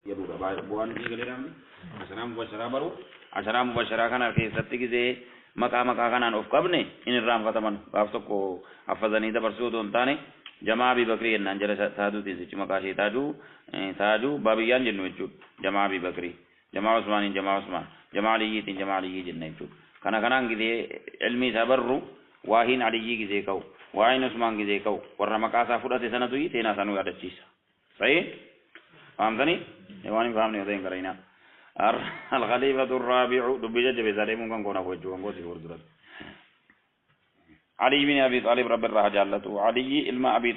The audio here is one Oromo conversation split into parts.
يبغى بوان في كلام عشرة مبشرة برو عشرة مبشرة كان أركي ستة مكا كان أوف قبني إن الرام ختمان قافتكو حفظني ده برسود أنتاني جماعة بكري إن أنجل تادو تيجي مكاشي تادو بابيان جنو يجود جماعة بكري جماعة عثمان جماعة ليجين جماعة ليجين يجود كان كده علمي سبرو واهين عليجي كده كاو واهين عثمان كده كاو ورنا مكاسا فرات سنة توي تينا سانو يادة تيسا صحيح فهمتني يواني فهمني وذين كرينا الخليفة الرابع دبجة بزاري ممكن كنا فوجو كنا سيفور درس علي بن أبي طالب رب الله جلته علي علم أبي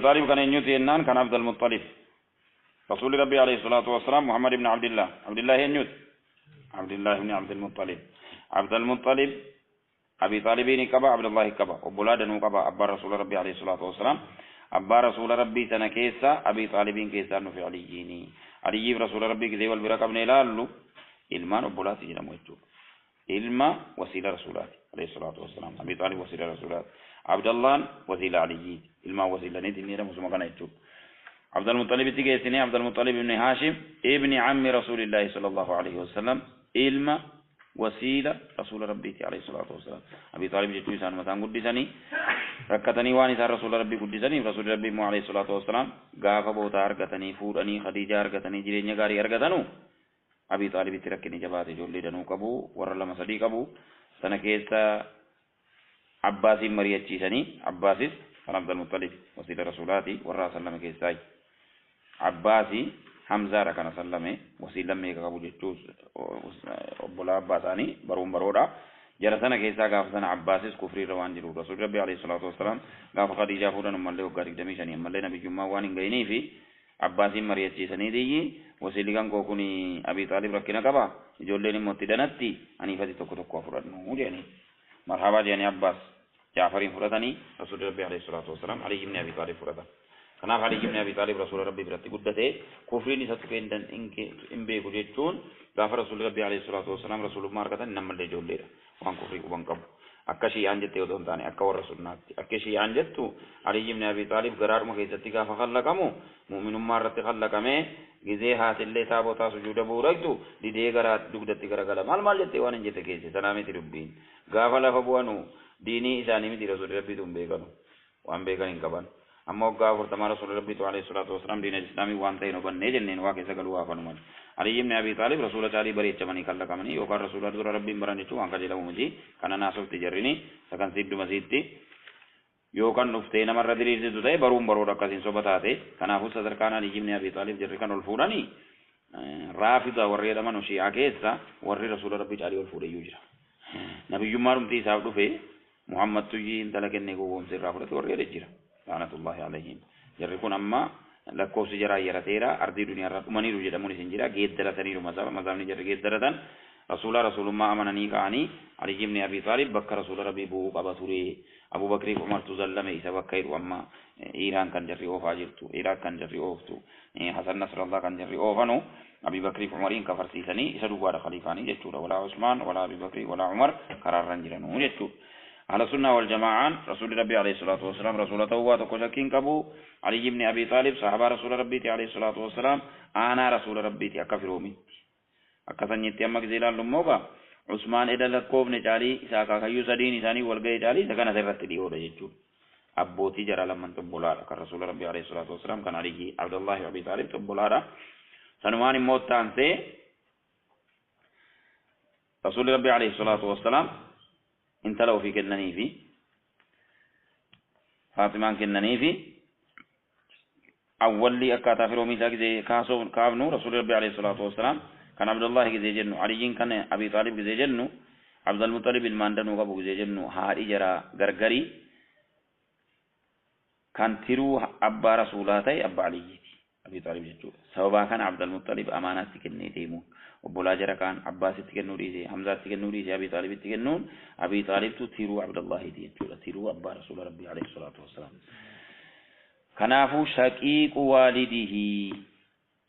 طالب كان ينيوتي النان كان عبد المطلب رسول ربي عليه الصلاة والسلام محمد بن عبد الله ينيوت عبد الله بن عبد المطلب أبي طالب كبا عبد الله كبا وبلادن كبا أبا رسول ربي عليه الصلاة والسلام أبا رسول ربي تنكيسا أبي طالب كيسا نفي علي رسول ربي كذي والبركة ابن لالو إلمان وبلاد جنم وجود إلما وسيلة رسولات عليه الصلاة والسلام أبي طالب وسيلة رسولات عبد الله وسيلة علي إلما وسيلة ندي مسلم كان يجود عبد المطلب تيجي عبد المطلب بن هاشم ابن عم رسول الله صلى الله عليه وسلم إلما وسيلة رسول ربي عليه الصلاة والسلام أبي طالب جتوي سان مثلا قد سني ركتني واني سان رسول ربي قد سني رسول ربي مو عليه الصلاة والسلام غافا بوتا أرغتني فورني خديجة أرغتني جرينيا غاري أرغتنو أبي طالب تركني جبات جولي دنو كبو ورلا مسدي كبو سنكيسا عباسي مريتشي سني عباسي عبد المطلب وسيلة رسولاتي ورا سلم كيساي عباسي حمزة ركنا سلمه وسيلة ميكا كابو جتوس بولا عباساني برودا جرسنا كيسا غافسنا عباسيس كفري روان جرو رسول ربي عليه الصلاة والسلام غاف خديجة فورا مالله وغارق دميشاني مالله نبي جمعة وانين غيني في عباسي مريتشي سني دي وسيلة كوكوني أبي طالب ركنا كبا جولين موتي دنتي أني فتي توكو فرادنو جاني مرحبا جاني عباس جعفرين فرادني رسول ربي عليه الصلاة والسلام علي بن أبي طالب فرادن كنا علي بن أبي طالب رسول ربي برتي قدته كفرين ستكين دن إن بيكو جيتون غافر رسول ربي عليه الصلاة والسلام رسول ماركة نمل دي جولين وان كفري وان كب أكشي أنجت يودون تاني أكور رسول ناتي أكشي أنجت علي بن أبي طالب قرار مخيزتي غاف خلقامو مؤمن مارت خلقامه جزء حاصل له تابوتا سجود بورجتو دي غرات دغدتي غرغلا مال جتي وان جتي كيسي سلامي تربين غافلا فبوانو ديني إساني متي رسول ربي توم بيكانو وان بيكان كبان أما غافر تمام رسول ربي عليه الصلاة والسلام دين الإسلامي وان تينو بن نجنين واقع سقلوا فنمان علي بن أبي طالب رسول الله بريء جماني كلا كماني يوكار رسول الله ربي براني تو أنك جلوا مجي كنا ناسوف تجريني سكان سيد مسيدتي يوكان نفتين مرة دريز دوتاي برو ركاسين صبتاته كنا فوس صدر كان علي بن أبي طالب جركان الفوراني رافضة ورّي دمان وشيعة كيسا ورّي رسول ربي عليه الفوري يجرا نبي جمارم تيساو دفه محمد تجي انت لكن نقوم سر رافضة ورّي رجرا لعنة الله عليهم جركون أما لكوس جرا يرتيرا أرضي دنيا رقمني رجلا موني سنجرا جيد درتني مذهب نجر جيد درتن رسول الله أمانني كاني علي بن أبي طالب بكر رسول ربي بو قبطوري أبو بكر عمر تزلم إيسا بكير وأما إيران كان جري أوفا جرتو إيراك كان جري أوفتو حسن نصر الله كان جري أوفانو أبي بكر عمرين كفر سيساني إيسا دوبارا خليفاني جتو ولا عثمان ولا أبي بكر ولا عمر قرار رنجرانو جتو على السنة والجماعة رسول ربي عليه الصلاة والسلام رسول توات وكسكين كبو علي بن أبي طالب صحابة رسول ربي عليه الصلاة والسلام أنا رسول ربي أكفروا مني أكثر نيتي أمك زيلان لموغا عثمان إذا لكوب نجالي إساكا خيو سدين إساني والغي جالي سكنا سرت دي هو رجيتو أبوتي جرى لمن تبولارا كرسول ربي عليه الصلاة والسلام كان عليه عبد الله وأبي طالب تبولارا سنواني موتان سي رسول ربي عليه الصلاة والسلام انت لو في كنني في فاطمة كنني في أول لي أكاتا في رومي ساك زي كابنو رسول ربي عليه الصلاة والسلام كان عبد الله زي جنو علي كان أبي طالب زي جنو عبد المطلب الماندن وقبو زي جنو هاري جرا غرغري كان تيرو أبا رسولاتي أبا علي أبي طالب جتو سببا كان عبد المطلب أمانات كنني تيمو وبولا جرا كان عباس تكنو ريزي حمزة تكنو ريزي أبي طالب تكنون أبي طالب تيرو عبد الله تيجو تيرو أبا رسول ربي عليه الصلاة والسلام كنافو شقيق والده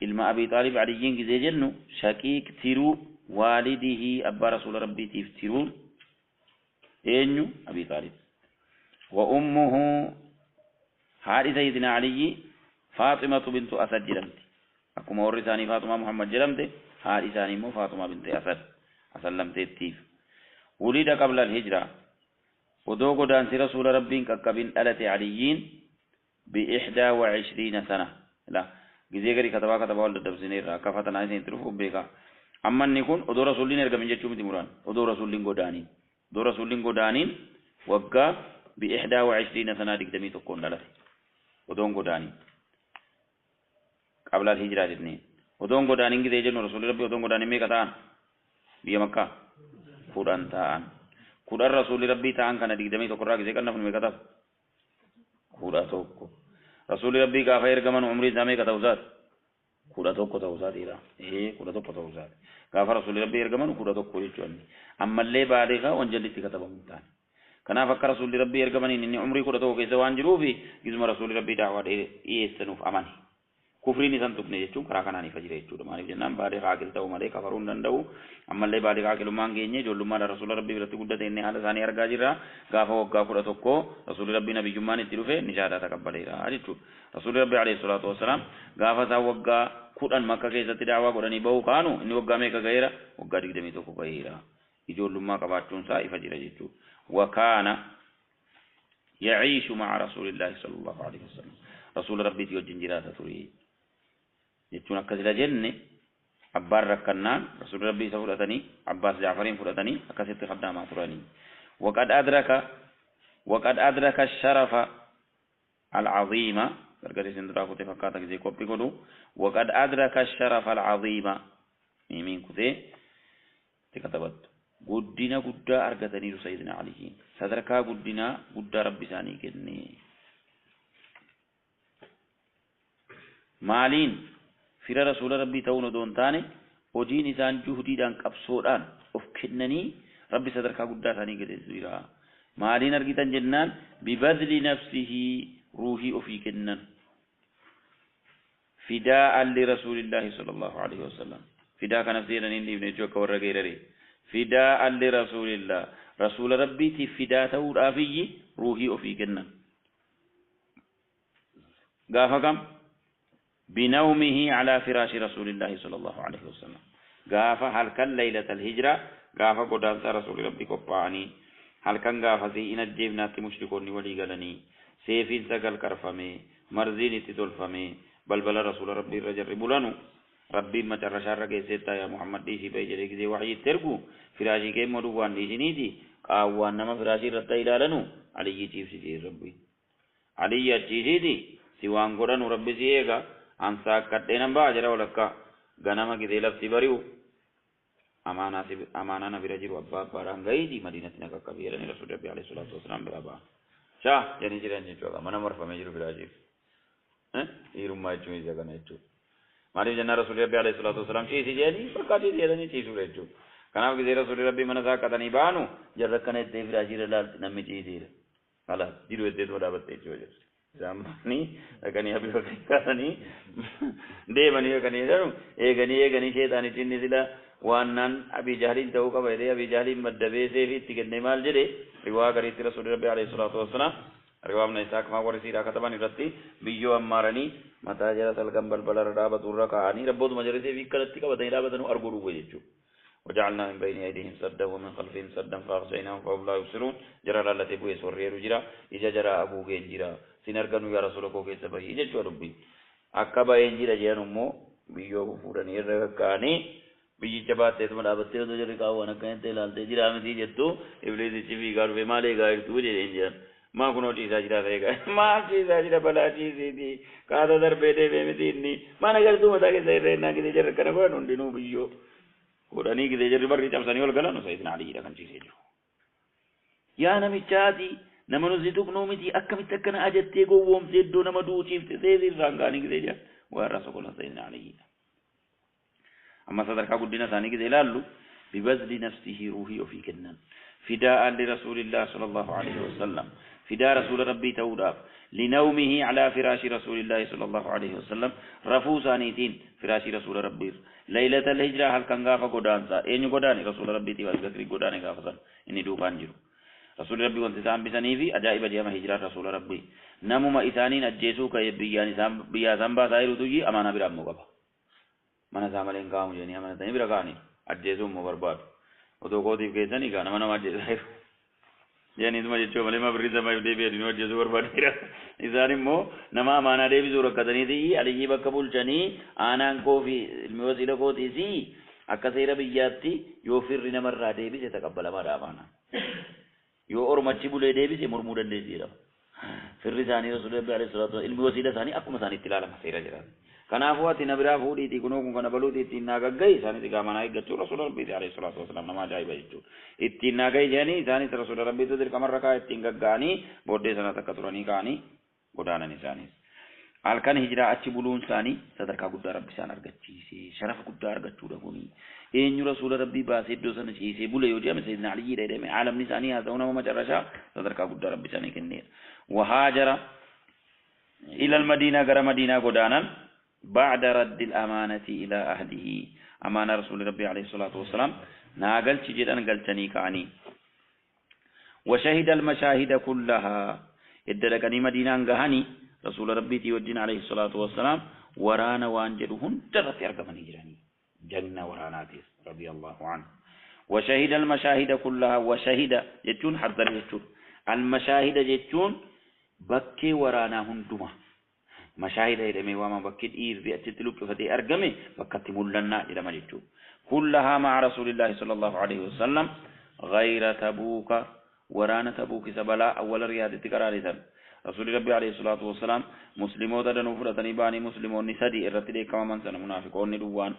ilma Abi Talib aliyin gizee jennu shaqiiq tiruu waalidihi abbaa rasuula rabbiitiif tiruun eenyu Abi Talib wa ummuhu haadhi sayyidina aliyyi faaximatu bintu asad jedhamti أكما ورّي ثاني فاطمة محمد جلمته هذه ثاني مو فاطمة بنت أسد أسلم تيتيف ولد قبل الهجرة ودوغو دانسي رسول ربي ككبين ألت عليين ب21 سنة لا جزيري كتبا ولد دبزينير كفتنا عايزين تروحوا بيكا أما نكون ودو رسولين إرجع من جتشوم تمران ودو رسولين قدانين دو رسولين قدانين وقع ب21 سنة دكتمي تكون دلته ودون قدانين قبل الهجرة الاثنين ودون قدانين كده جنو رسول ربي ودون قدانين مي كتان بيا مكة قرآن تان قرآن رسول ربي تان كان دكتمي تكون راكي ذكرنا في مكتب قرآن توكو رسول ربي كافير كمان عمري زامي كتوزات قرآن توكو توزات إيرا قرآن توكو توزات كافر رسول ربي إرجمان قرآن توكو يجواني أما اللي بعدها وانجلي تكتب ممتان كنا فكر رسول ربي إرجمان إني عمري قرآن توكو كيسوان جروبي جزم رسول ربي دعوة إيستنوف أماني كفرين إنسان تكني يجون كراكنا نفجر يجون ما نبي جنام بعد كاكل تاو مالك كفرون دنداو أما اللي بعد كاكل مانجيني جل ما رسول ربي برتي قدرت إني على ثاني أرجع جرا غافو غافو توكو رسول ربي نبي جماني تروفه نجارة تكبريرا هذا رسول ربي عليه الصلاة والسلام غافا تاوغا قرآن مكة كيسة دعوة قرآني باو كانوا إني وغا ميكا غيرا وغا ديك دمي توكو غيرا يجول لما كباتون سا يفجر يجون وكان يعيش مع رسول الله صلى الله عليه وسلم رسول ربي تيو جنجرات تري يجون أكثر جنة أبار ركنان رسول ربي سفرتني عباس جعفرين فرتني أكثر خدامات راني وقد أدرك الشرف العظيم berkali sendera kute fakata kizi kopi kodu وقد أدرك الشرف العظيم ميمين كته تكتبت قدنا قد أرجتني سيدنا علي صدرك قدنا قد ربي ساني كني مالين فير رسول ربي تون دون تاني وجين إنسان جهدي دان كبسوران أفكنني ربي صدرك قد ساني كده زيرا مالين أرجتن جنان ببذل نفسه روحي أفيكنن فداء لرسول الله صلى الله عليه وسلم فداء كان نفسينا نين ابن جوك ورغيرري فداء لرسول الله رسول ربي تي فداء تور افي روحي أفيكنن غافكم بنومه على فراش رسول الله صلى الله عليه وسلم غاف هل كان ليلة الهجرة غاف قدام رسول ربي قباني هل كان غاف زي إن الجبنات مشركون ولي غلني سيفين سقل كرفمي مرزين تتلفمي بلبل رسول ربي رجل بولانو ربي ما ترشار كيسيتا يا محمد ديسي بيجري كذي وحي تركو فراشي كي مدوان ديسي نيدي قاوان نما فراشي رتا إلالنو علي يجيب سيدي ربي علي يجيب سيوان قرانو ربي سيئيغا أنسا كتنا باجرا ولكا غنما كذي لفسي بريو أمانا نبي رجل وابا باران غيدي مدينة نكا كبيرا رسول ربي عليه الصلاة والسلام برابا شاه جاني جيران جيتوغا منا مرفا مجرو فراجي إيرما يجوي زغنا يجو ماري جنا رسول الله عليه الصلاة والسلام شيء سجاني بركاتي ديالني شيء سورة يجو كنا في زيرة رسول الله من ذاك كتاني بانو جركنا يدي فراجي رلال نمي شيء دير على جيرو يدي تودا بتة يجو زماني كني أبي كني ده بني كني جانو كني شيء تاني تيني سلا وانن أبي جهلين تهو كبيرة أبي جهلين مدبي سيفي تكني مال جري رواق كريت رسول الله عليه الصلاة والسلام رواق نيساك ما ورثي راكتباني رتي بيجو أمارني متى جرى سلكم بلبل رابط الركعاني ربوت مجرسي في كلتي كبدين رابطنو أرجو وجهه وجعلنا من بين أيديهم سدا ومن خلفهم سدا فأغشيناهم فهم لا يبصرون جرى التي بوي سوري رجرا إجا جرى أبو جنجرا سنركنو يا رسول الله كيس بهي إجا شو ربي أكبا جنجرا جانمو بيجو فوراني ركعاني بيجي جبات تسمع رابط تيرو جرى كاو أنا كين تلال تجرا متي جتو إبليس تشوفي كار بمالي كار توجه جنجرا ما كنوا تيجا جرا رهيگا ما تيجا جرا بلا تيجي دي كذا در بيته بمتيني ما نقدر تو متى كذا رهنا كذا جرا كنا بقى نندينو بيجو قراني كذا جرا بار كتاب سنيول كلا نو سيدنا علي كان تيجي جو يا نمي تشادي نمنو زيتوك نومتي أكمل تكنا أجت تيجو ووم زيدو نمدو شيف تزيد رانغاني كذا جا ورسولنا سيدنا علي أما صدر كابودنا ثاني كذا لالو ببذل نفسه روحي وفي كنن فداء لرسول الله صلى الله عليه وسلم فداء رسول ربي تودا لنومه على فراش رسول الله صلى الله عليه وسلم رفوسانيتين فراش رسول ربي ليلة الهجرة هل كان غافا قدانسا أين قداني رسول ربي تيواز ذكري قداني غافا إني دوبان جرو رسول ربي وانتسام بسانيفي أجائب جامع هجرة رسول ربي نمو ما إسانين أجيسو كي بيان زنبا سائر تجي أمانا برام مقابا mana isaa malee hin kaa'amu jedhanii amanatanii bira kaa'anii ajjeesuu immoo barbaadu otoo kootiif keessanii kaa nama ajjeesaa jiru jedhaniituma jechuu malee ma birrii samaayif deebi'anii nu ajjeesuu barbaadeera isaan immoo nama amaanaa deebisuu rakkataniiti aliyyii bakka bulchanii aanaan koo fi ilmi wasiila kootiis akka seera biyyaatti yoo firri namarraa deebise taqabbalamaadha amaanaan yoo ormachi bulee deebise mormuu dandeessi jedhama firri isaanii rasuulli rabbi alayhi salaatu ilmi wasiila isaanii akkuma isaaniitti ilaalama seera jiraatu kanaafuu ati na biraa fuudhiitii kunoo kun kana baluuti ittiin naa gagga'i isaanitti gaamanaa eeggachuu rasuula rabbiiti alayhi salaatu wasalaam nama ajaa'iba jechuudha ittiin naa ga'i jedhanii isaanis rasuula rabbiitu dirqamarra kaa ittiin gagga'anii booddee sanas akka turanii ka'anii godaanan isaanis halkan hijiraa achi buluun isaanii sadarkaa guddaa rabbi isaan argachiise sharafa guddaa argachuudha kuni eenyu rasuula rabbii baasee iddoo sana ciisee bule yoo jedhame sayyidina aliyyii jedhame aalamni isaanii haa ta'u nama macarrashaa sadarkaa guddaa rabbi isaanii kenneera wahaajara ila almadiinaa gara madiinaa godaanan بعد رد الأمانة إلى أهله أمانة رسول ربي عليه الصلاة والسلام ناقل تجد أن قلتني كعني وشهد المشاهد كلها إدلكني مدينة أنقهني رسول ربي تيودين عليه الصلاة والسلام ورانا وانجلهن درت يرقبني جراني جنة ورانا تيس رضي الله عنه وشهد المشاهد كلها وشهد جتون حضر جتون المشاهد جتون بكي ورانا هندمه مشاهد إلى ميوام بكيد إير بيأتلوك فتي أرجمي بكت مولنا إلى مجتو كلها مع رسول الله صلى الله عليه وسلم غير تبوك ورانا تبوك سبلا أول رياضة كرارثا رسول ربي عليه الصلاة والسلام مسلمون تدنو فرتني باني مسلمون نسدي الرتدي كما من سن منافقون ندوان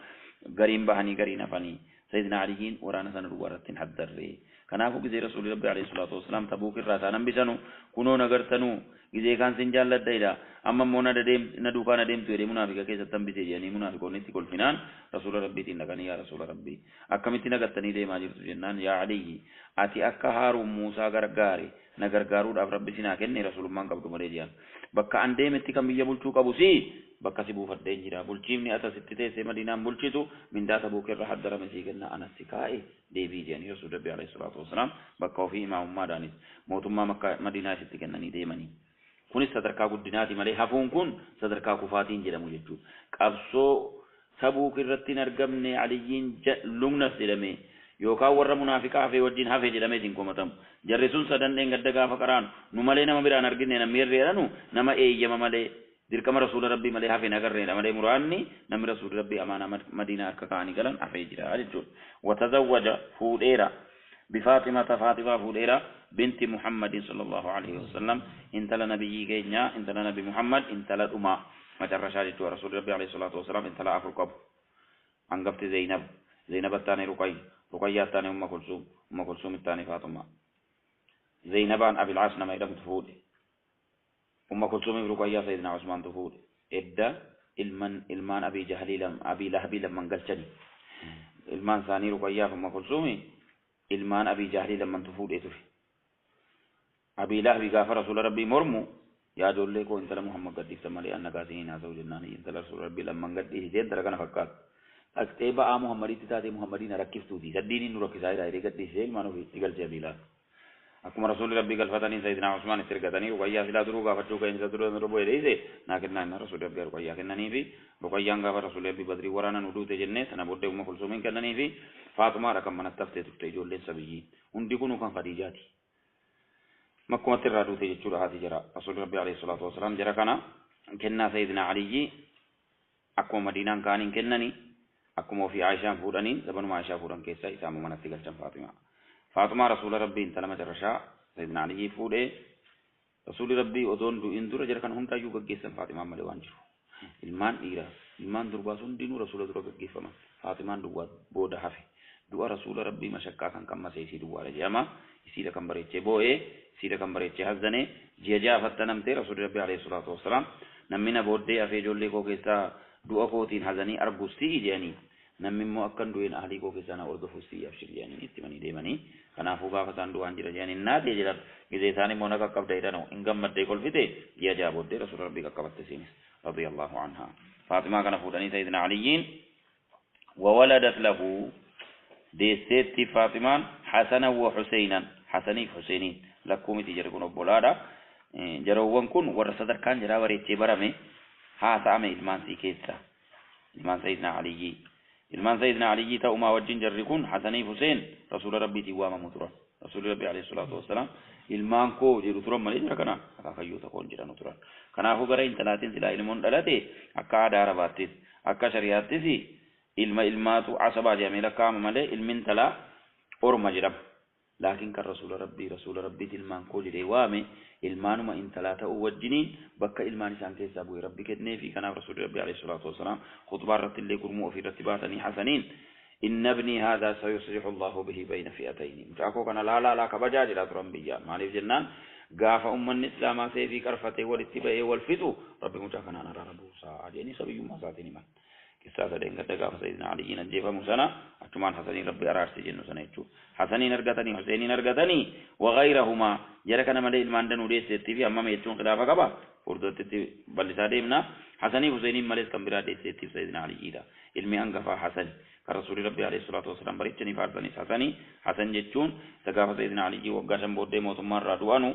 غريم بهني غرينا فني سيدنا علي ورانا سن دوارتين حدر ري كنافو جزي رسول ربي عليه الصلاة والسلام تبوك الراتان بسنو كنو نغرتنو جزي كان سنجال لديدا أما مونا ندم ندوكا ندم تيري منافقا كيسا تنبسي جاني منافقون نتي كل فنان رسول ربي تنغني يا رسول ربي أكمتنا قتني دي ماجر جنان يا علي أتي أكا هارو موسى غرغاري نغرغارو داف ربي سنا كني رسول الله قبض مريجان بكا أندي متي كم يبولتو كبوسي بكا سبو فردين جرا بولچيمني أتا ستتي سي مدينة بولچيتو من دا تبوك الرحد درمسي كنا أنا سكائي دي بي جاني رسول ربي عليه الصلاة والسلام بكا وفي إمام ما دانيس موتما مكة مدينة ستي كنا ني ديماني kunis sadarkaa guddinaati malee hafuun kun sadarkaa kufaatiin jedhamu jechuudha. Qabsoo sabuuk irratti hin argamne aliyyiin lugnas jedhame yookaan warra munaafiqaa hafee wajjin hafee jedhamee siin komatamu. Jarri sun sadan gadda gaafa qaraan nu malee nama biraan argine namni herreedhanu nama eeyyama malee dirqama rasuula rabbii malee hafee nagarreedha malee muraanni namni rasuula rabbii amaanaa madiinaa harka kaa'anii galan hafee jira jechuudha. Watazawwaja fuudheera بفاطمة فاطمة فوديرا بنت محمد صلى الله عليه وسلم انت لنبي كينيا انت لنبي محمد انت لأمة ما ترشاد رسول ربي عليه الصلاة والسلام انت لأفرقب انقفت زينب الثاني رقية الثاني أم كلثوم الثاني فاطمة زينب عن أبي العاص نما يدم تفود أم كلثوم رقية سيدنا عثمان تفود إدى ilmaan أبي جهل أبي لهب لمن قلتني ilmaan ثاني رقية أم كلثوم ilmaan أبي جهل لمن تفود إتوفي أبي لهب غافر رسول ربي مرمو يا دولي كو انت محمد قد افتمالي أنك أسينا زوج الناني انت رسول ربي لمن قد إهجين تركنا فكات أكتبا محمدي تتاتي محمدين ركفتو دي سديني نركي سايرا إلي قد إهجين ما نفي تقل سيبي الله أكما رسول ربي قال فتاني سيدنا عثمان استرقتني وقيا سلا درو غافتو كين سدرو نربو إليسي ناكدنا إن رسول ربي رقيا كنني في رقيا غافر رسول ربي بدري ورانا ندو تجنة سنبود أم كلثوم كنني في فاطمة رقم من التفتة تفتيجول لين سبيين وندي كنو كان خديجاتي مكة ترادو تجتشور هذه جرا رسول ربي عليه الصلاة والسلام جرا كنا كنا سيدنا علي أكو مدينة كانين كنني أكو في عائشة فورانين زبون ما عائشة فوران كيسا إسامو من التقل جم فاطمة رسول ربي انت لما جرشا سيدنا علي فوري رسول ربي أذون دو إندور جرا كان هم تايو كجيسن فاطمة ملوانجو ilmaan dhiira ilmaan durbaa hundinuu rasuula dura gaggeeffama faatimaan duwwaa booda hafe du'a rasuula rabbii mashakkaa kan qammasee isii duwwaadha jedhama isiidha kan bareechee boo'ee isiidha kan bareechee hazzanee ji'a ja'afatta namtee rasuulli rabbii alayhi salaatu wassalaam namni na booddee hafee ijoollee koo keessaa du'a kootiin hazanii arguus si'i jedhanii namni immoo akkan du'een ahlii koo keessaa na ordofuus si'i abshir jedhanii itti manii deemanii kanaafuu gaafa isaan du'aan jira jedhanii naatee jedhan gizee isaan immoo na qaqqabda jedhanoo hin gammaddee kolfite ji'a ja'a booddee rasuula rabbii qaqqabatte siinis رضي الله عنها فاطمة كان فوداني سيدنا علي وولدت له دي ست فاطمة حسنا وحسينا حسني حسيني لكم تجركون بولادا جروان كن ورصدر كان جرا وريتي برامي ها سامي المان سي كيسا ilmaan sayyidina aliyyi ilmaan sayyidina aliyyi ta'uma wajjin jarri kun hasanii huseen rasuula rabbiitiin waamamu turan rasuulli rabbii alayhi salaatu wassalaam ilmaan koo jedhu turan malee jira kana akaakayyuu tokkoon jedhanu turan kanaafuu gara intalaatiin silaa ilmoon dhalate akka aadaa arabaattis akka shari'aattis ilmaatu asabaa jedhamee lakkaa'ama malee ilmin talaa orma jedhama laakiin kan rasuula rabbiiti ilmaan koo jedhee waame ilmaanuma intalaa ta'uu wajjiniin bakka ilmaan isaan keessaa bu'e rabbi kennee fi kanaaf rasuulli rabbii alayhi salaatu wassalaam khutbaa irratti illee gurmuu ofii irratti baatanii hasaniin إن ابني هذا سيصلح الله به بين فئتين متأكو كان لا كبجا جلا ترم بيا ما نيف جنان غاف الإسلام سيفي كرفته والاتباع والفتو ربي متأكنا أنا ربو ساعدني سبي ما ساتني من كسا سدين كذا غاف سيدنا علي نجيب مسنا أتمان حسنين ربي أرارس جنو سنيتشو حسنين أرجتني حسينين أرجتني وغيرهما جركنا ملئ الماندن ودي سيتي أمام يتشون خلافة كبا فردت بلساديمنا حسني حسينين ملئ كمبرا دي سيتي سيدنا علي إذا علمي أنغفا حسن رسول ربي عليه الصلاة والسلام بريتني فارسني حسني حسن جتون سقاف سيدنا علي وقاشم بودي موتما رادوانو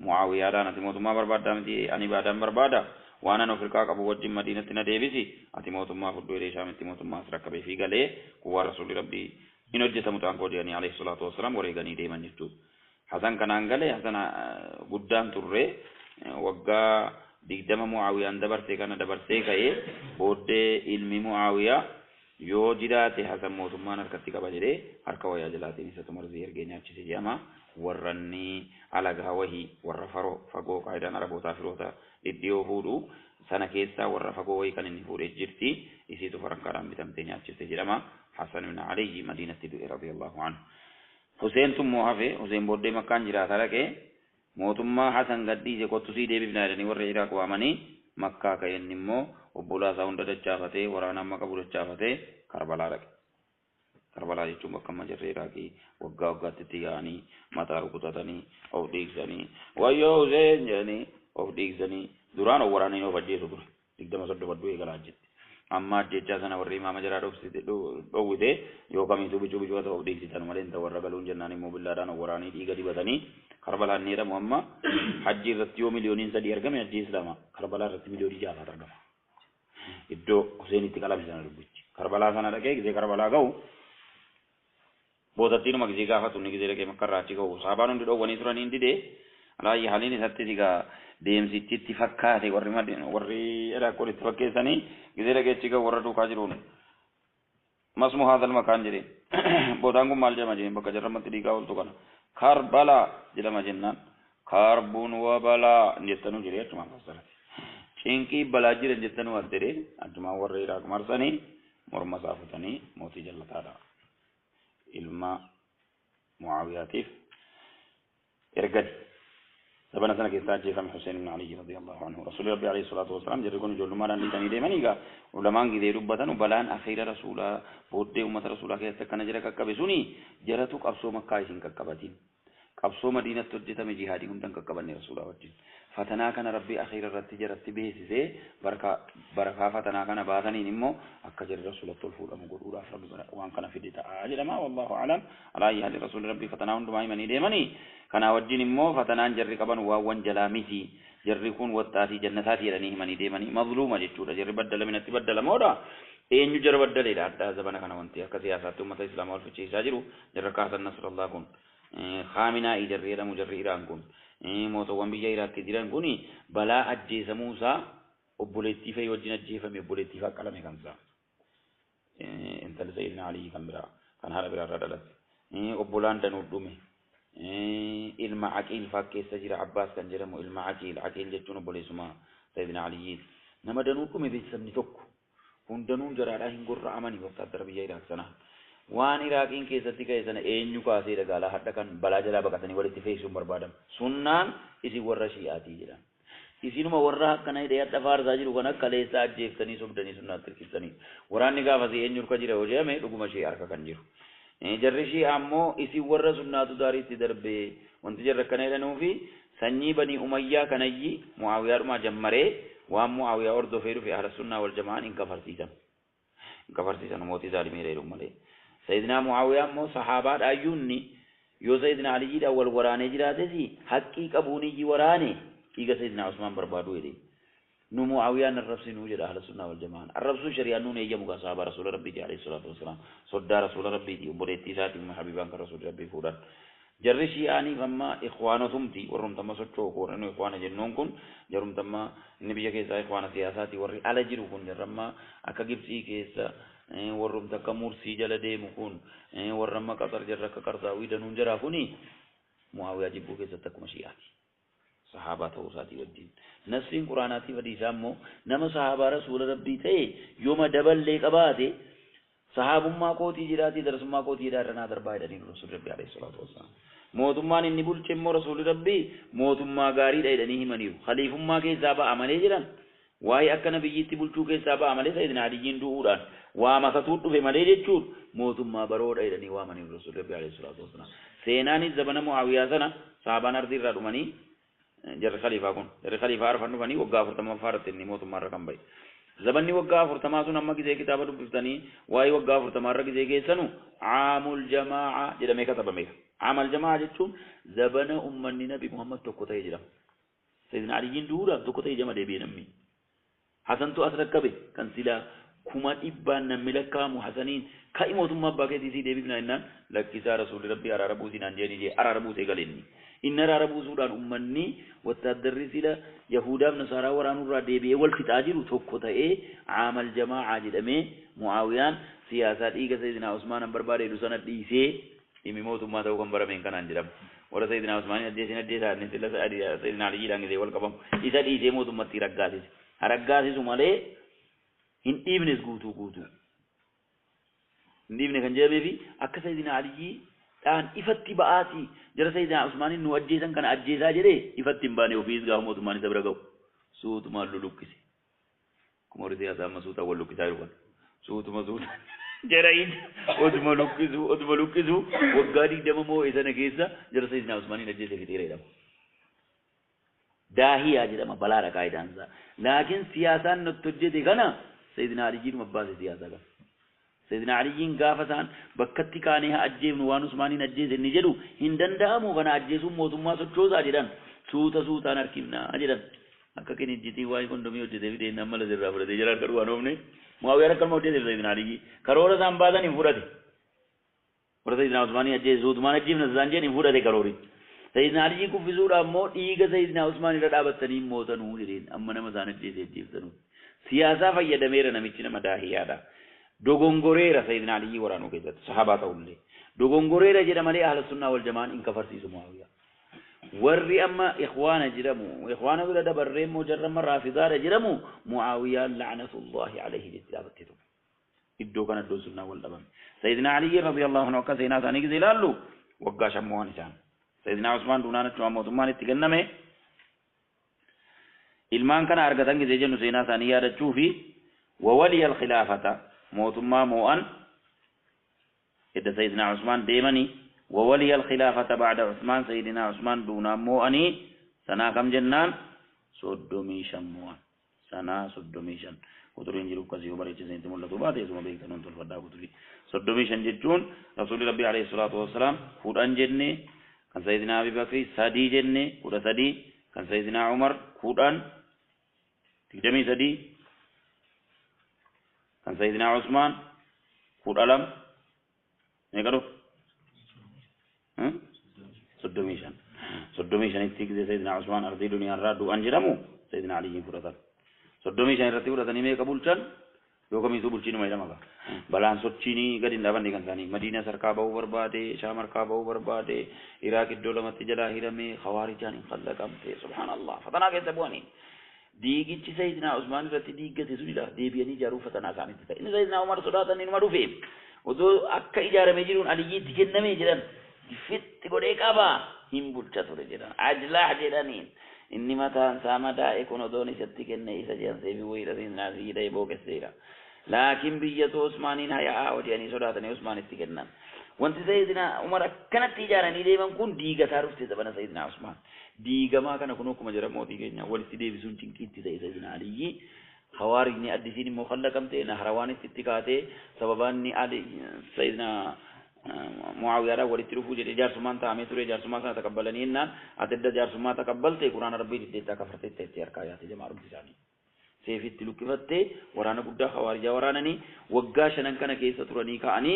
معاوية دانا موتما بربادا متي أني بادا بربادا وانا نفرقا أبو وجه مدينة نديبسي أتي موتما فدو إليشا متي موتما سرق بي في غالي قوى رسول ربي إنو جتا متانكو دياني عليه الصلاة والسلام وريغاني ديما نفتو حسن كان أنغالي حسن قدام تري وقا ديقدام معاوية دبرسي كان دبرسي كاي بودي علمي معاوية yoo jiraate hasan mootummaan harkatti qaba jedhee harka wayyaa jalaatiin isa tumarzii ergee nyaachise jedhama warranni alagaa wahii warra fagoo qaayidaan arabootaa firoota dhidhiyoo fuudhu sana keessaa warra fagoo wahii kan inni fuudhee jirti isiitu farankaadhaan bitamtee nyaachise jedhama hasan ibn aliyyi madiinatti du'e radiyallahu anhu huseen tummoo hafe huseen booddee makkaan jiraata dhaqee mootummaa hasan gadhiise kottusii deebifnaa jedhanii warra iraaq waamanii makkaa ka'een immoo obbolaa isaa hunda dachaafatee waraana amma qabu dachaafatee karbalaa dhaqe karbalaa jechuun bakka amma jarree iraaqii waggaa waggaatti itti yaa'anii mataa rukutatanii of dhiigsanii wayyoo huseen jedhanii of dhiigsanii duraan of waraananii of ajjeesu ture 23 eegalaa jetti amma ajjechaa sana warri imaama jaraa dhowwite yoo kamiitu bicuu ta'u of dhiigsitan malee inta warra galuun jennaan immoo billaadhaan of waraanii dhiiga dibatanii karbalaan ni jedhamu amma hajji irratti yoo miliyooniin 3 argame hajji islaamaa karbalaa irratti miliyoonii 6 argama iddoo Huseenitti qalame sana dubbichi karbalaa sana dhaqee gisee karbalaa ga'u boodattiinuma gisee gaafatu ni gisee dhaqee makkarraa achi ga'u saabaan hundi dhoowwanii turanii hin didee alaayi haliin isatti sigaa deemsichitti fakkaate warri eraakkoon itti fakkeessanii gisee dhaqee achi ga'u warra duukaa jiruun masmu haadhal makaan jedheen boodaan kun maal jedhama jeen bakka jarramatti dhiigaa ooltu kana karbalaa jedhama jennaan karbuun wabalaa jettanuu jedhee achumaan fassarate cinqii balaa jiran jettanuu as jedhee achumaan warra iraaq marsanii morma saafatanii mootii jallataadha ilma mucaawiyaatiif ergani زبنا سنة كيسات جيفا من حسين بن علي رضي الله عنه رسول ربي عليه الصلاة والسلام جرقون جول مالا نيتاني ديمانيغا علماء كده ربطان وبلان أخير رسولا بود أمة رسولا كيسا كان جرق كبسوني جرتوك أبسو مكة إسين كبتين أبسو مدينة تجتا من جهادي هم تنك كبني رسولا وجين فتنا كان ربي أخير الرت جرت به سيسي بركة فتنا كان باثني نمو أكجر رسول الطلفول أمقول أولا فرب وان كان في ديتا عاجل ما والله أعلم على أي هذه رسول ربي فتنا هم دمائي مني ديماني كان وجين مو فتنان جرّي كبان وان جلامتي جرّي كون واتاتي جنتاتي لنيه مني ديماني مظلومة جتورا جرّي بدل من تبدل مودا إن يجر بدل إلى حتى زبنا كان وانتي كسياسات أمة الإسلام والفتشي ساجرو جرّ كاس النصر الله كون خامنا إجرّي إلى مجرّي إيران كون موتوان بيجا إيران كديران كوني بلا أجيس موسى أبوليتي في وجين أجيفا من أبوليتي فكلا مكانسا انت لسيدنا علي كان برا كان هذا برا ردلت أبولان تنودومي ilma aqil fakkeessa jira Abbaas kan jedhamu ilma aqil jechuun obboleessuma Sayyidina Ali nama danuu dhume beeksisni tokko hundanuu jaraadhaa hin gorra'amanii waftaaddara biyya Iraaq sana waan Iraaqiin keessatti ka'e sana eenyu kaasee dhagaalaa hadha kan balaa jalaa baqatanii walitti fe'isuun barbaadamu sunnaan isin warra shi'aatii jedhan isinuma warra akkana hidhee hadha faarsaa jiru kan akka leessaa ajjeeftanii sobdanii sunnaatti hirkistanii waraanni gaafasii eenyu harka jira yoo jedhame dhuguma shee harka kan jiru jarrishi ammoo isi warra sunnaatu daariitti darbee wanti jarra kana jedhanuu fi sanyii banii umayyaa kanayyi mu'aawiyaadhuma jammaree waan mu'aawiyaa hordofee dhufe ahla sunnaa wal jama'aan hin kafarsiisan mootii zaalimeedha jedhu malee sayyidinaa mu'aawiyaa ammoo sahaabaadha ayyuunni yoo sayyidinaa aliyyiidhaan wal waraanee jiraates haqqii qabuuniyyi waraane dhiiga sayyidinaa usmaan barbaadu jedhe nu muawiyaan arrabsinu jedha ahla sunnaa wal jamaan arrabsuun shari'aan nuun eeyyamu kan sahaaba rasuula rabbiiti alayhi salaatu wassalaam soddaa rasuula rabbiiti obboleettii isaati habibaan kan rasuula rabbii fuudhan jarri shi'aanii amma ikhwaanotumti warrumtamma sochoo kooranu ikhwaana jennoon kun jarumtamma inni biyya keessaa ikhwaana siyaasaati warri ala jiru kun jarramma akka gibsii keessa warrumta akka mursii jala deemu kun warramma qaxar jarra akka qarsaawii danuun jaraa kuni muawiyaa jibbuu keessatti akkuma shi'aati صحابة توصاتي والدين نسين قرآناتي فديسا مو نما صحابة رسول ربي تي يوم دبل ليك أباتي صحاب ما قوتي جراتي درس ما قوتي جراتنا درباي دنين رسول ربي عليه الصلاة والسلام موتمان إني بول چمو رسول ربي موتما غاري دنيه منيو خليف ما كي زابا عملي جران واي أكا نبيتي بول چوكي زابا عملي سيدنا عليين دوران واما ستوت في ملي جتشور موتما برود دنيه وامني رسول ربي عليه الصلاة والسلام سيناني زبن معاوية سنة صحابان أرضي رادماني jarri khalifa kun jarri khalifa arfan dhufanii waggaa 40 faarratti inni mootummaa irra kan bahe zabanni waggaa 40 sun amma gizee kitaaba dubbiftanii waa'ee waggaa 40 irra gizee geessanu aamul jamaa jedhamee katabame aamal jamaa jechuun zabana ummanni nabi muhammad tokko ta'e jedhama sayyidina aliyin duudhaaf tokko ta'e jama deebi'e namni hasantu as rakkabe kan sila kuma dhibbaan namni lakkaamu hasaniin ka'i mootummaa abbaa keetii deebifnaa innaan lakkisaa rasuulli rabbii araara buusinaan jeeni jee araara buusee galenni إن راربو سودان أمني والتدرس إلى يهودا نصارى ورانو رادبي والفتاجر توكوتا عام الجماعة جدمي معاويان سياسات إيجا سيدنا عثمان برباري لسنة ديسي إمي موت ما توكم برمين كان أنجرم ورا سيدنا عثمان أديسنا أديسا نسلا سيدنا علي جلانgi ذي والكبم إذا ديسي موت ما تيرجاسي هرجاسي سمالي إن إبنس قوتو قوتو إن إبن كان جابي في أكثر سيدنا علي dan ifatti ba'ati jara sayyidina usmanin nu ajjeesan kana ajjeesaa jedhe ifatti baane ofiis gaafa mootummaan isa bira ga'u suutuma lulukkisi kuma ridee asaama suuta wal lukkisaa jiru suutuma jara id oduma lukkisu waggaa 20 moo isana keessa jara sayyidina usmanin ajjeesee fixeera jedhama daahiyaa jedhama balaadha qaayidaansaa laakiin siyaasaan nutti hojjete kana sayyidina aliyyii mabbaase siyaasaa kana سيدنا علي غافسان بكتي كاني اجيبن وان عثمانين اجيز نجدو هندندامو بنا اجيسو موتما سچوزا جدان سوتا نركينا اجدان akka kini jiti waay kondomi hojjete fide namala dirra fudhate jala karu anomne muawiya rakal hojjete sayyidina ali karoora sambadan hin fudhate fudhate sayyidina usmani ajje zuudman ajjimna zanje hin fudhate karori sayyidina ali kuffisuudha ammoo dhiiga sayyidina usmani irra dhaabatanii mootanu jedheen amma nama isaan ajjeese ajjeeftanu siyaasa fayyadameera namichi nama daahiyaadha dogongorera sayyidina ali waraanu keessatti sahaba ta'ulle dogongorera jedhamanii ahli sunnah wal jamaan in kafarsiisu muawiya warri amma ikhwana jiramu ikhwana bila dabarree mujarrama rafidara jiramu muawiya la'natullahi alayhi jittabatitu iddo kana do sunnah wal dabam sayyidina ali radiyallahu anhu kasina tani gizilallu wagga shamwan isaan sayyidina usman dunana tuma mootummaan itti kenname ilmaan kana argatan gizee jennu seenaa isaanii yaadachuu fi وولي الخلافة موتما موان إذا سيدنا عثمان ديمني وولي الخلافة بعد عثمان سيدنا عثمان دون مواني سنا كم جنان سودوميشن موان سنا سودوميشن كترين جلوك كسيو بريتش سينتم الله توبات يسمى بيك تنون تلفدا كتري سودوميشن جتون رسول ربي عليه الصلاة والسلام خودان جنة كان سيدنا أبي بكر سادي جنة خود سادي كان سيدنا عمر خودان تجمي سادي كان سيدنا عثمان خود ألم نكرو سدوميشن يتيك سيدنا عثمان أرضي دنيا رادو أنجرمو سيدنا علي فرطان سدوميشن رتي فرطان مي قبولچان لو کمی سو بولچینو مایدا مگا بلان سوچینی گدین دابن دیگان ثاني مدینہ سرکا باو برباده شام رکا باو برباده عراق الدولمت جلا هرمه خوارجان خلقمته سبحان الله فتنا كتبوني ديغي سيدنا عثمان رتي ديغتي سويلا ديبيني جارو فتنا كانت ان سيدنا عمر صداتن ان مدوفي ودو اكا اجاره ميجرون علي تيكنمي جدان فيت غودي كابا himbulcha ture jedhan ajlah jedhaniin inni mataan isaa madaa'e kun odoon isatti kenne isa jeensee fi wayidha siinaa fi hidhee booqesseera laakiin biyyatoo usmaaniin hayaa hojjetanii sodaatanii usmaanitti kennan wanti sayyidina umar akkanatti ijaaranii deeman kun diigataa dhufte zabana sayyidina usmaan diigamaa kana kun akkuma jira mootii keenya walitti deebisuun cinqiitti ta'e sayyidina aliyyi hawaarijni addisiin immoo khallaqamte naharawaanitti itti kaatee sababaanni ali sayyidina معاوية ولد رفوع جل جارسمان تامي تري جارسمان كنا تقبلني إننا أتدى جارسمان تقبلته قرآن ربي جدّي تكفرت تيار كايات جماعة ربي جاني سيفت لكفتة ورانا قد خوارجا ورانني وقاشنا كان كيسة تراني كأني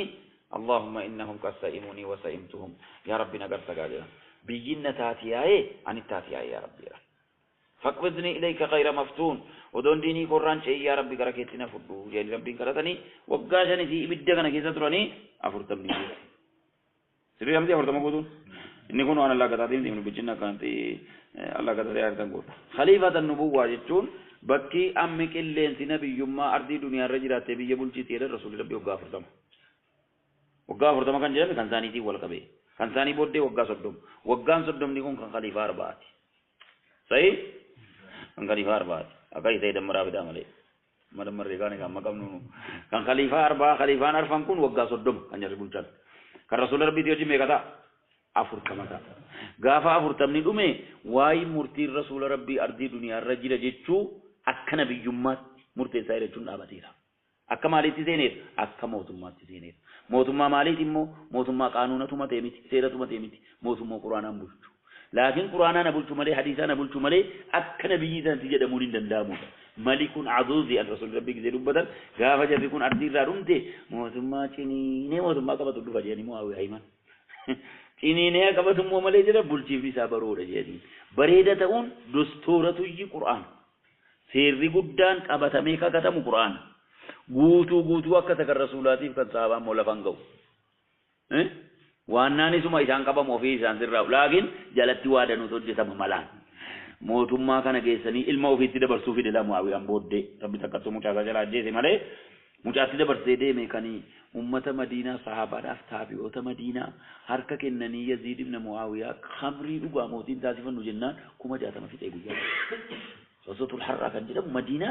اللهم إنهم كسائموني وسائمتهم يا ربي نقرت قادرا بيجينا تاتياي عن التاتياي يا ربي فاقبضني إليك غير مفتون ودون ديني قرآن شيء يا ربي كراكيتنا فردو يا ربي كراتني وقاشني في إبدا كان كيسة تراني أفرتمني سيري هم دي أفرتم قدون إني كونوا أنا الله كتاتين دي من بجنا كانت الله كتاتي أرتم قد خليفة النبوة جتون بكي أمك اللين نبي يما أرضي دنيا رجلات بي يبول جتير رسول ربي وقا فرتم كان جامي كان ثاني تي والكبي كان ثاني بودي وقا صدم نيكون كان خليفة أربعة صحيح كان خليفة أربعة أكاي سيد مرابي دامالي مدمر ريغاني كان مقام نونو كان خليفة أربعة خليفة أرفان كون وقا صدم كان جاري بلچان كان رسول ربي تيوجي ميكتا أفرتم غافا أفرتم ندومي واي مرتي رسول ربي أرضي دنيا رجل جيتشو akka nabiyyummaat murteessaa jechuun dhaabateera. Akka maaliitti seeneef akka mootummaatti seeneef. Mootummaa maaliiti immoo mootummaa qaanuuna tumatee miti seera tumatee miti mootummaa quraanaan bulchu. Laakiin quraanaan na bulchu malee hadiisaan na bulchu malee akka nabiyyi sanatti jedhamuun hin danda'amudha. Malikun aduuzi an rasuulli rabbii gisee dubbatan gaafa jarri kun ardii irraa dhumte mootummaa ciniinee mootummaa qabatu dhufa jedhanii moo hawwi haiman. Ciniinee qabatu immoo malee jira bulchiifni isaa baroodha jedhanii. Bareeda ta'uun dostooratu iyyi quraan. Seerri guddaan qabatamee kakatamu quraan guutuu akka takar rasuulaatiif kan sahabaan moo lafan ga'u waannaan isuma isaan qabamu ofii isaan sirraa laakiin jalatti waa danuutu hojjetama malaan mootummaa kana geessanii ilma ofiitti dabarsuu fide la Muaawiyaan booddee rabbi takkattu mucaa isaa jalaa ajjeese malee mucaatti dabarsee deeme kanii ummata Madiinaa sahabaadhaaf taabi'oota Madiinaa harka kennanii Yaziid ibn Muaawiyaa khamrii dhugaa mootiin taasifannu jennaan 60 fixee guyyaa غزوة الحرة كان جدا مدينة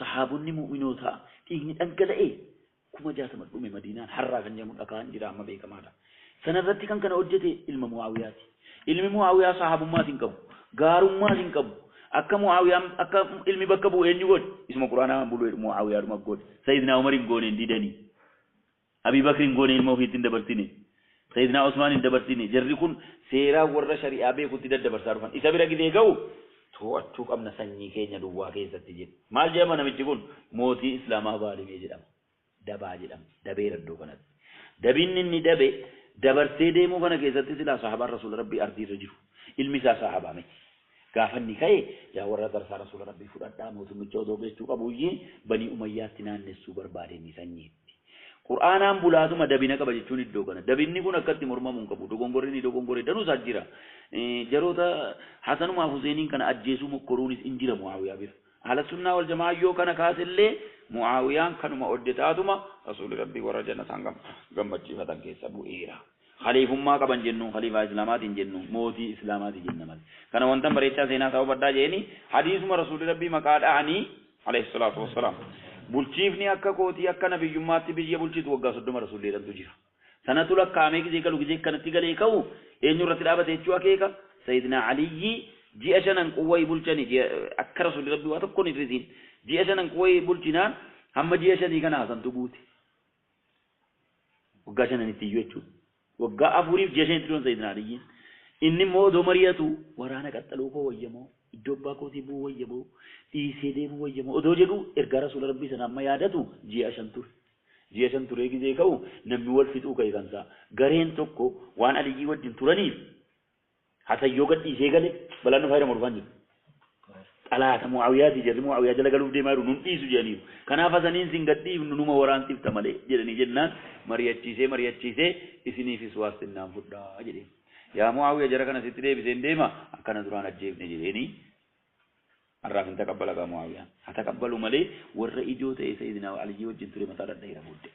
صحابني مؤمنوتا تيجي أنقذ إيه كم جاءت مدلوم مدينة حرة كان جمود أكان جدا ما بيك ماذا سنرتي كان أوجته علم معاويات علم معاوية صحاب ما تنكب غار ما تنكب أكا معاوية أكا علم بكبو إيه يقول اسمه القرآن بقول معاوية ما بقول سيدنا عمر يقولين ديدني أبي بكر يقولين ما في تندبرتني سيدنا عثمان تندبرتني جرّكون سيرا ورّا شريعة بيه كنت تندبرتارفان إذا بيرا كده يجاو تواتوك أمنا سنيي كينيا دوا كيسا تجيب مال جاما نمتكون موتي إسلاما بالي جدام دبا جدام دبير الدوكنات دبينني دبي دبر سيدي مو كان كيسا تسلا صحابة رسول ربي أرضي رجل المسا صحابة مي كافني كاي يا ورا درس رسول ربي فردا موت مجودو بيستوك أبوي بني أميات تنان نسوبر باري نسنيي Qur'aanaan bulaatuma dabina qaba jechuun iddoo kana dabinni kun akkatti mormamuun qabu dogongorri danuu isaa jira jaroota Hasanumaa Huseeniin kana ajjeesuu mokkoruunis in jira Muaawiyaa bira haala sunnaa wal jamaa yoo kana kaasellee Muaawiyaan kanuma hojjetaatuma rasuulli rabbii warra jannataan gammachiifatan keessa bu'eera khaliifummaa qaban jennuun khaliifaa islaamaatiin jennuun mootii islaamaatiin jennaman kana wanta bareechaa seenaa ta'uu baddaa jeeni hadiisuma rasuulli rabbii maqaa dhahanii alayhi salaatu wassalaam bulchiifni akka kootii akka nabiyyummaatti biyya bulchitu waggaa 30 rasuulleedhantu jira sanatu lakkaamee gisee galu gisee kanatti galee ka'u eenyu irratti dhaabate jechuu akeeka sayyidina aliyyi ji'a shanan quwwee bulchani akka rasuulli rabbii waa tokko ni risiin ji'a shanan quwwee bulchinaan hamma ji'a shanii kana hasantu guute waggaa shananitti iyyuu jechuudha waggaa afuriif ji'a shanitti doon sayyidina aliyyiin inni immoo odoo mariyatu waraana qaxxaluu koo wayyamoo iddoo abbaa kootii buu wayyamoo dhiisee deemuu wayyamoo odoo jedhu ergaa rasuula rabbii sana amma yaadatu ji'a shan ture gisee ka'u namni wal fixuu ka'e kansaa gareen tokko waan aliyyii wajjin turaniif hatayyoo gad dhiisee gale balaan nu fayyadamu dhufan jiru xalaata Muaawiyaati jedhu Muaawiyaa jala galuuf deemaa jiru nun dhiisu jedhaniiru kanaaf hasaniin sin gad dhiifnu numa waraansiifta malee jedhanii jennaan mari'achiisee isiniifis waastinnaan fudhaa jedheen yaa Muaawiyaa jara kana sitti deebiseen deema akkana duraan ajjeefne jedheeni arraafin taqabbala gaa Muaawiyaan haa taqabbalu malee warra ijoo ta'e Sayyidina Aliyyi wajjin ture mataa dhadheera booddee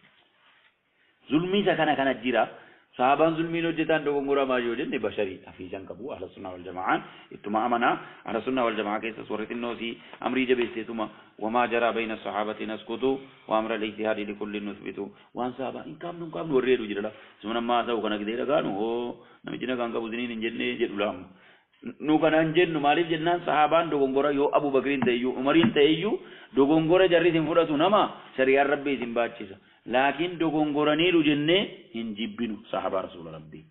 zulmii isa kana jira sahabaan zulmiin hojjetaan dogongoraa maa yoo jenne basharii hafiisan qabu ahla sunnaa wal jamaa'aan ittuma amanaa ahla sunnaa wal jamaa'aa keessas warri xinnoosi amrii jabeesseetuma wamaa jaraa bayna sahaabati naskutu wa amra al-ijtihaadi likullin nusbitu waan sahabaan hin qaabnu warri jedhu jira suma nammaa ta'u kana gidee dhagaanu hoo namichi nagaan qabu ziniin hin jenne jedhu laamu nu kanan jennu maaliif jennaan sahabaan dogongora yoo Abu Bakrin ta'eyyuu Umariin ta'eyyuu dogongora jarriitiin fudhatu nama shari'aan rabbii isin baachisa laakiin dogongoraniiru jennee hin jibbinu sahabaa rasuula rabbii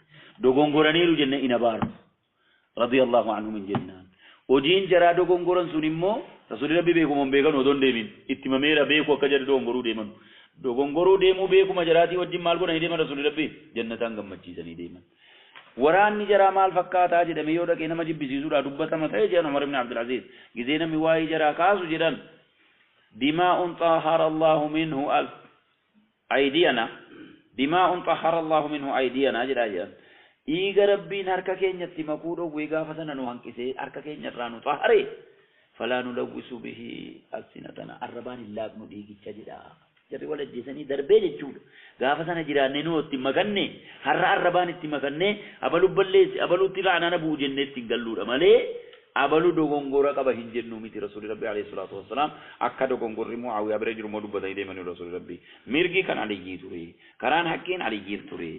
dogongoraniiru jennee ina baaru radiyallahu anhum jennaan hojiin jaraa dogongoran sun immoo رسول ربي بيكم من بيكم ودون ديمين اتماميرا بيكو كجر دونغورو ديمن دونغورو ديمو بيكو مجراتي وجي مالكو نهي ديمن رسول ربي جنتان غمچيسني ديمن وران نجرا مال فكاتا جدم يودا كينا مجي بيزيزورا دبتا متى جان عمر بن عبد العزيز غزينا ميواي جرا كاسو جدان دماء طهر الله منه الف ايدينا دماء طهر الله منه ايدينا جرا جان ايغا ربين هركا كينيتي مكودو ويغا فتنا نو هانكيسي هركا كينيرانو طهري فلا نلوث به السنتنا الربان الله نو ديغي جدا جري ولا جيسني دربه جچود غافا سنا جيرانه نو تي مغنه هر الربان تي مغنه ابلو بليس ابلو تلانا نبو جنت تنگلو مالي ابلو دوغونغورا كبا هنجنو ميتي رسول ربي عليه الصلاه والسلام اكا دوغونغوري معاويه برجر مودو بداي دي من رسول ربي ميرغي كان علي جيتوري كران حقين علي جيتوري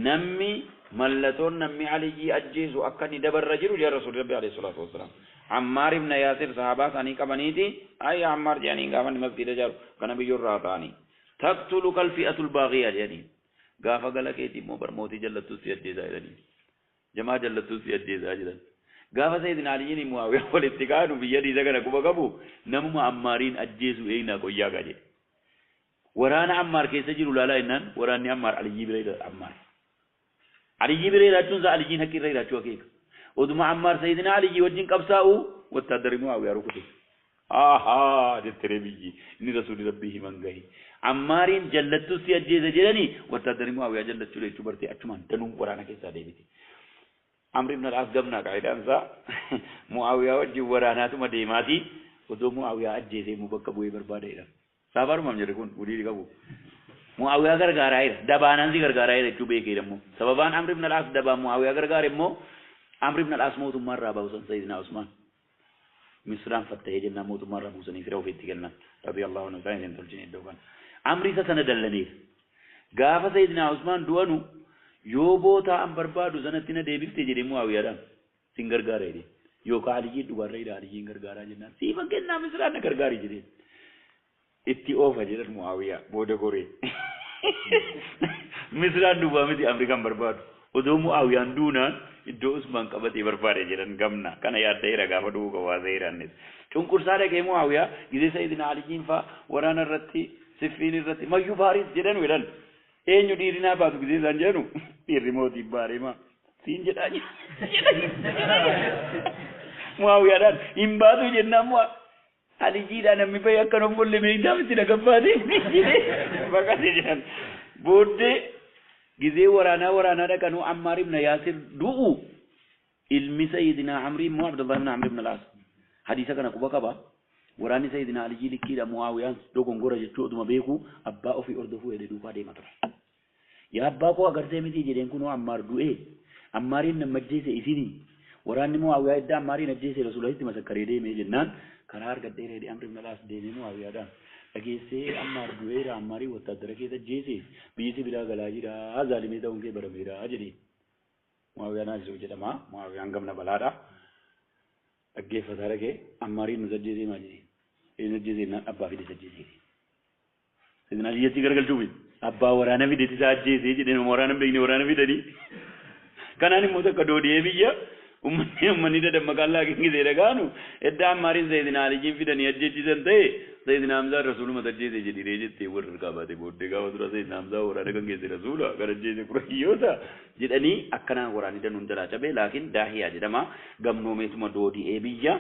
نمي ملتون نمي علي جي اجيزو اكا ني دبر رجل يا رسول ربي عليه الصلاه والسلام عمار بن ياسر صحابه ثاني كبنيتي اي عمار جاني غافن مسجد جار كان بيور راتاني تقتلك الفئه الباغيه جاني غافا غلكيتي مو بر موتي جلتو سيدي زايدني جماعه جلتو سيدي زايدن غافا سيدنا علي بن معاويه والاتقان بيدي زغنا كوبغبو نمو عمارين اجيزو اينا كويا غاجي ورانا عمار كيس جيرو لالا انن وراني عمار علي جبريل عمار علي جبريل اتون علي جين حكي ريرا چوكيك ودم عمار سيدنا علي وجين قبساو وتدر معاويه ركوتي آها جتربيجي ني رسول ربي من غي عمارين جلتو سي اجيز جيراني وتدر معاويه جلتو لي تبرتي اچمان تنو ورانا كيسا ديبتي عمرو بن العاص غبنا قايدان ذا معاويه وجي وراناتو مديماتي ودو معاويه اجيزي مبكبو يبرباديدا sabar mam jere kun udi gabu muawiya gargara ira dabanan si gargara ira tube ke demo sababan amr ibn al-as daba muawiya gargara mo amr ibn al-as motu marra ba usan sayyidina usman misran fatta hejna motu marra bu sani firaw fitti kenna radiyallahu anhu zain tuljini dogan amri sa sanadallani gafa sayyidina usman duwanu yobota am barbadu zanatina debifte jere muawiya dan sin gargara ira yo ka ali duwar ira ali gargara jenna si bangenna misran na gargari jere itti ofa jedhan muawiya boda gore misran duba miti amerikan barbadu odo muawiyan duna iddo usman qabati barbade jedhan gamna kana yadda ira gafa du ko wazairannis chunkur sare ke muawiya gize sayyidina ali jinfa warana ratti sifin ratti mayu baris jedhan wedan enyu dirina baatu gize sanjanu irrimoti barema sin jedani muawiya dan imbadu jenna mu Ali jida namni pay akkanum bolle me damti daga fadi bakati jan bodde gize warana da kanu ammar ibn yasir du'u ilmi sayyidina amr ibn abdullah ibn amr ibn al-as hadisa kana kubaka ba warani sayyidina ali jili kida muawiya dogon gora je to duma beku abba ofi ordofu ede du fade matar ya abba ko agar te miti jiden kuno ammar du'e ammarin namajjese isini warani muawiya idda ammarin najjese rasulullahi masakkare de me jennan karar gaddere di amr ibn al-as deni muawiya dan agese ammar duera ammari wotadra ke da jese bisi bila galajira zalimi da unke baramira ajri muawiya na zo jedama muawiya angam na balada agge fadara ke ammari nuzajjezi majri ina jezi na abba fi sajjezi sidina yati gargal tubi abba warana bi deti sajjezi jedene morana be ni warana bi dadi kanani mota kadodi ebiya ummani da magalla kingi de ganu edda mari zaidina ali jin fidani ajji zante zaidina hamza rasul madajje de jidi reje te wor ka ba de bodde ga wadura zaidina hamza wora daga ngi de rasul garajje de kuriyota jidani akkana worani danun dara tabe lakin dahiya jidama gamno metuma dodi e biya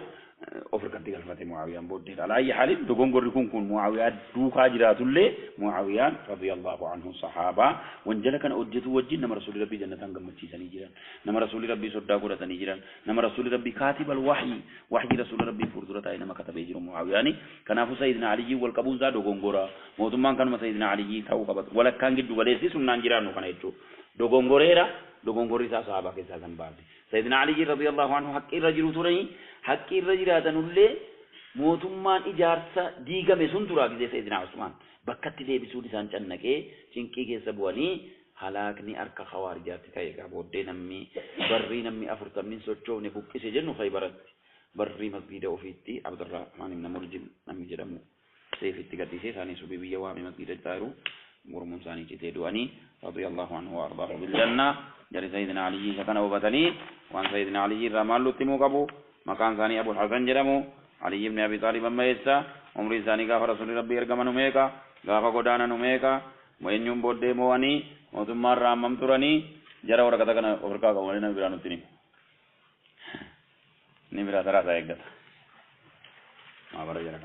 offer kan tigal fate muawiya bodde ala ayi halin do gongorri kun muawiya du ka jira tulle muawiya radiyallahu anhu sahaba wanjala kan ujjatu wajjin nama rasul rabbi jannatan gammaci sani jiran nama rasul rabbi sodda gura sani jiran nama rasul rabbi katibal wahyi rasul rabbi furdurata ina makatabe jiru muawiya ni kana fu sayyidina ali wal qabun za do gongora motumman kan sayyidina ali taw qabat wala kan giddu wale si sunnan jirano kana etto do gongorera do gongori sa sahaba ke sa zanbadi sayyidina ali radiyallahu anhu haqqi rajulu turani haqqi rajulatanulle mootummaan ijaarsa diigame sun tura gize sayyidina usman bakkatti deebisuu isaan cannaqee cinqii keessa bu'anii halaakni arka khawarijaatti ta'e qabooddee namni barrii namni 40 sochoofne buqqise jennu khaybaratti barrii masgiida ofiitti abdurrahman ibn murjim namni jedhamu seefitti gadhiisee isaanii subii biyya waame masgiida taaru mormuun isaanii citee du'anii radiyallahu anhu wa ardaahu bil janna jari sayyidina ali kana hubatanii waan sayyidina ali irraa maallutti muu qabu maqaan isaanii abul hasan jedhamu علي بن أبي طالب أما يسا عمر ثاني قاف رسول ربي أرقم نميكا قاف قدانا نميكا وإن يوم بود مواني وثم رام ممترني جرى ورقتنا ورقا قولنا برانو تني نبرا ترى سايقت ما برا جرى